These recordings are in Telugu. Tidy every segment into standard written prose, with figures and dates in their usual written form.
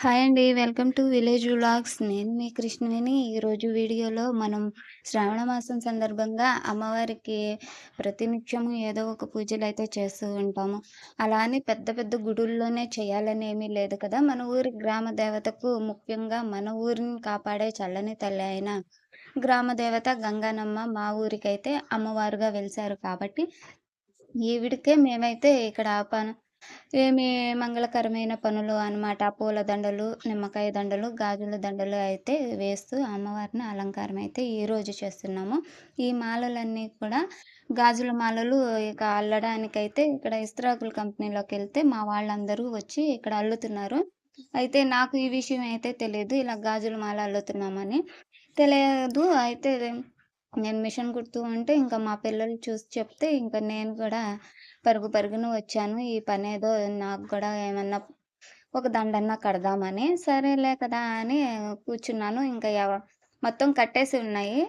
హాయ్ అండి. Welcome to village vlogs. నేను మీ కృష్ణవేణి. ఈరోజు వీడియోలో మనం శ్రావణ మాసం సందర్భంగా అమ్మవారికి ప్రతినిత్యము ఏదో ఒక పూజలైతే చేస్తూ ఉంటాము. అలా అని పెద్ద పెద్ద గుడుల్లోనే చేయాలని ఏమీ లేదు కదా! మన ఊరి గ్రామ దేవతకు ముఖ్యంగా మన ఊరిని కాపాడే చల్లని తల్లి అయిన గ్రామ దేవత గంగానమ్మ మా ఊరికైతే అమ్మవారుగా వెలిసారు కాబట్టి ఈవిడికే మేమైతే ఇక్కడ ఏమి మంగళకరమైన పనులు అనమాట. పూల దండలు, నిమ్మకాయ దండలు, గాజుల దండలు అయితే వేస్తూ అమ్మవారిని అలంకారం అయితే ఈరోజు చేస్తున్నాము. ఈ మాలలన్నీ కూడా గాజుల మాలలు ఇక అల్లడానికైతే ఇక్కడ ఇస్త్రాకుల కంపెనీలోకెళ్తే మా వాళ్ళందరూ వచ్చి ఇక్కడ అల్లుతున్నారు. అయితే నాకు ఈ విషయం అయితే తెలీదు. ఇలా గాజుల మాల అల్లుతున్నామని. తెలియదు. అయితే నేను మిషన్ కుడుతూ ఉంటే ఇంకా మా పిల్లలు చూసి చెప్తే ఇంక నేను కూడా పరుగు పరుగున వచ్చాను. ఈ పనేదో నాకు కూడా ఏమన్నా ఒక దండన్నా కడదామని. సరేలే కదా అని కూర్చున్నాను. ఇంకా మొత్తం కట్టేసి ఉన్నాయి.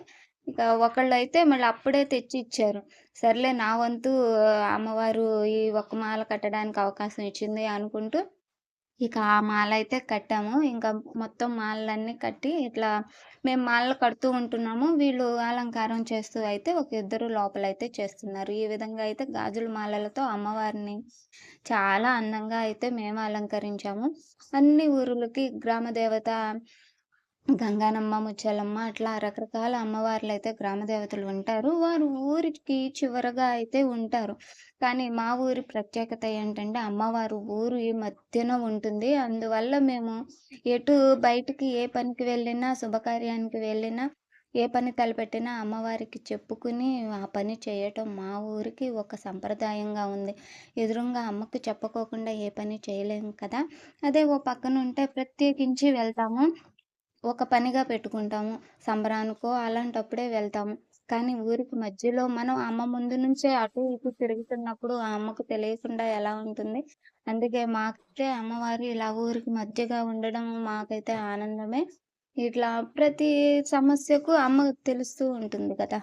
ఇక ఒకళ్ళైతే మళ్ళీ అప్పుడే తెచ్చి ఇచ్చారు. సర్లే నా వంతు అమ్మవారు ఈ ఒక్క మాల కట్టడానికి అవకాశం ఇచ్చింది అనుకుంటూ ఇక ఆ మాలయితే కట్టాము. ఇంకా మొత్తం మాలలన్నీ కట్టి ఇట్లా మేము మాలలు కడుతూ ఉంటున్నాము. వీళ్ళు అలంకారం చేస్తూ అయితే ఒక ఇద్దరు లోపలైతే చేస్తున్నారు. ఈ విధంగా అయితే గాజుల మాలలతో అమ్మవారిని చాలా అందంగా అయితే మేము అలంకరించాము. అన్ని ఊరులకి గ్రామ దేవత గంగానమ్మ, ముత్యాలమ్మ అట్లా రకరకాల అమ్మవార్లయితే గ్రామ దేవతలు ఉంటారు. వారు ఊరికి చివరగా అయితే ఉంటారు. కానీ మా ఊరి ప్రత్యేకత ఏంటంటే అమ్మవారు ఊరు ఈ మధ్యన ఉంటుంది. అందువల్ల మేము ఎటు బయటికి ఏ పనికి వెళ్ళినా, శుభకార్యానికి వెళ్ళినా, ఏ పని తలపెట్టినా అమ్మవారికి చెప్పుకుని ఆ పని చేయటం మా ఊరికి ఒక సంప్రదాయంగా ఉంది. ఎదురుంగా అమ్మకి చెప్పుకోకుండా ఏ పని చేయలేము కదా! అదే ఓ పక్కనుంటే ప్రత్యేకించి వెళ్తాము. ఒక పనిగా పెట్టుకుంటాము. సంబరానికో అలాంటప్పుడే వెళ్తాము. కానీ ఊరికి మధ్యలో మనం అమ్మ ముందు నుంచే అటు ఇటు తిరుగుతున్నప్పుడు ఆ అమ్మకు తెలియకుండా ఎలా ఉంటుంది? అందుకే మాకైతే అమ్మవారు ఇలా ఊరికి మధ్యగా ఉండడం మాకైతే ఆనందమే. ఇట్లా ప్రతి సమస్యకు అమ్మ తెలుస్తూ ఉంటుంది కదా!